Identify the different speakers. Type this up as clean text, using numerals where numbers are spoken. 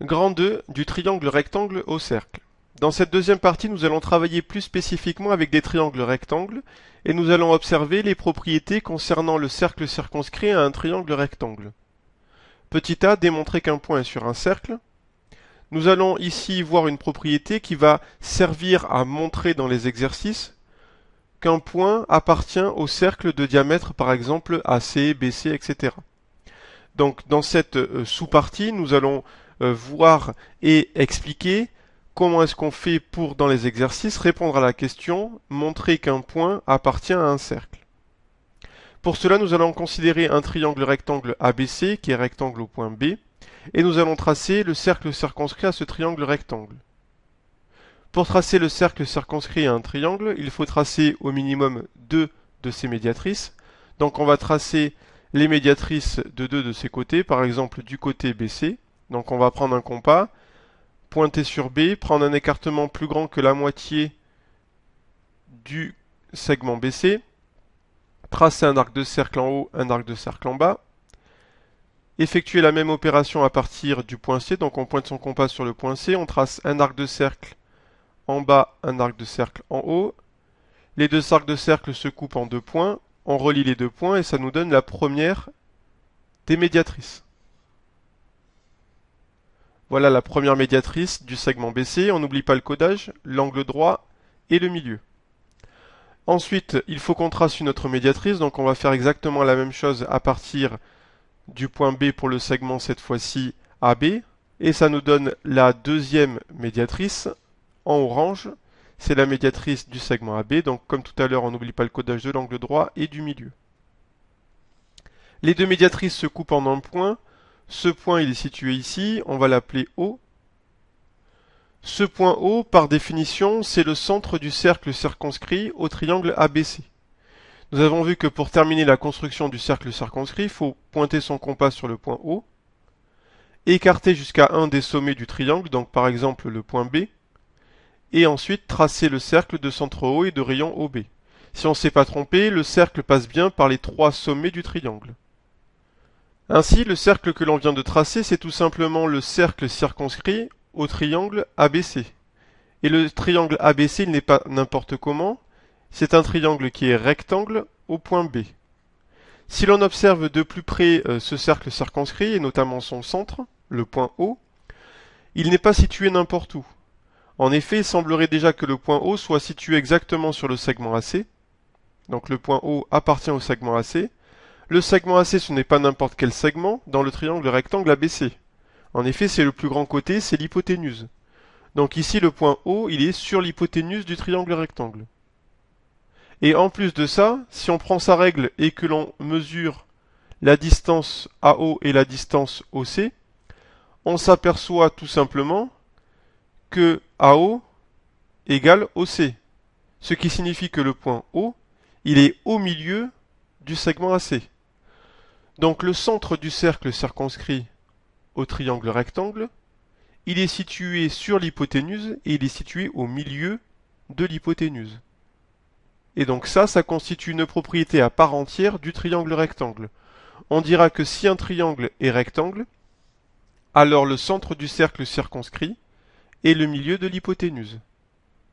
Speaker 1: Grand 2 du triangle rectangle au cercle. Dans cette deuxième partie, nous allons travailler plus spécifiquement avec des triangles rectangles et nous allons observer les propriétés concernant le cercle circonscrit à un triangle rectangle. Petit a, démontrer qu'un point est sur un cercle. Nous allons ici voir une propriété qui va servir à montrer dans les exercices qu'un point appartient au cercle de diamètre, par exemple AC, BC, etc. Donc dans cette sous-partie, nous allons voir et expliquer comment est-ce qu'on fait pour, dans les exercices, répondre à la question « Montrer qu'un point appartient à un cercle ». Pour cela, nous allons considérer un triangle rectangle ABC qui est rectangle au point B et nous allons tracer le cercle circonscrit à ce triangle rectangle. Pour tracer le cercle circonscrit à un triangle, il faut tracer au minimum deux de ses médiatrices. Donc on va tracer les médiatrices de deux de ces côtés, par exemple du côté BC. Donc on va prendre un compas, pointer sur B, prendre un écartement plus grand que la moitié du segment BC, tracer un arc de cercle en haut, un arc de cercle en bas, effectuer la même opération à partir du point C, donc on pointe son compas sur le point C, on trace un arc de cercle en bas, un arc de cercle en haut, les deux arcs de cercle se coupent en deux points, on relie les deux points et ça nous donne la première des médiatrices. Voilà la première médiatrice du segment BC, on n'oublie pas le codage, l'angle droit et le milieu. Ensuite, il faut qu'on trace une autre médiatrice, donc on va faire exactement la même chose à partir du point B pour le segment cette fois-ci AB, et ça nous donne la deuxième médiatrice en orange, c'est la médiatrice du segment AB, donc comme tout à l'heure on n'oublie pas le codage de l'angle droit et du milieu. Les deux médiatrices se coupent en un point, ce point il est situé ici, on va l'appeler O. Ce point O, par définition, c'est le centre du cercle circonscrit au triangle ABC. Nous avons vu que pour terminer la construction du cercle circonscrit, il faut pointer son compas sur le point O, écarter jusqu'à un des sommets du triangle, donc par exemple le point B, et ensuite tracer le cercle de centre O et de rayon OB. Si on ne s'est pas trompé, le cercle passe bien par les trois sommets du triangle. Ainsi, le cercle que l'on vient de tracer, c'est tout simplement le cercle circonscrit au triangle ABC. Et le triangle ABC, il n'est pas n'importe comment, c'est un triangle qui est rectangle au point B. Si l'on observe de plus près ce cercle circonscrit, et notamment son centre, le point O, il n'est pas situé n'importe où. En effet, il semblerait déjà que le point O soit situé exactement sur le segment AC. Donc le point O appartient au segment AC. Le segment AC, ce n'est pas n'importe quel segment dans le triangle rectangle ABC. En effet, c'est le plus grand côté, c'est l'hypoténuse. Donc ici, le point O, il est sur l'hypoténuse du triangle rectangle. Et en plus de ça, si on prend sa règle et que l'on mesure la distance AO et la distance OC, on s'aperçoit tout simplement que AO égale OC. Ce qui signifie que le point O, il est au milieu du segment AC. Donc le centre du cercle circonscrit au triangle rectangle, il est situé sur l'hypoténuse et il est situé au milieu de l'hypoténuse. Et donc ça constitue une propriété à part entière du triangle rectangle. On dira que si un triangle est rectangle, alors le centre du cercle circonscrit est le milieu de l'hypoténuse.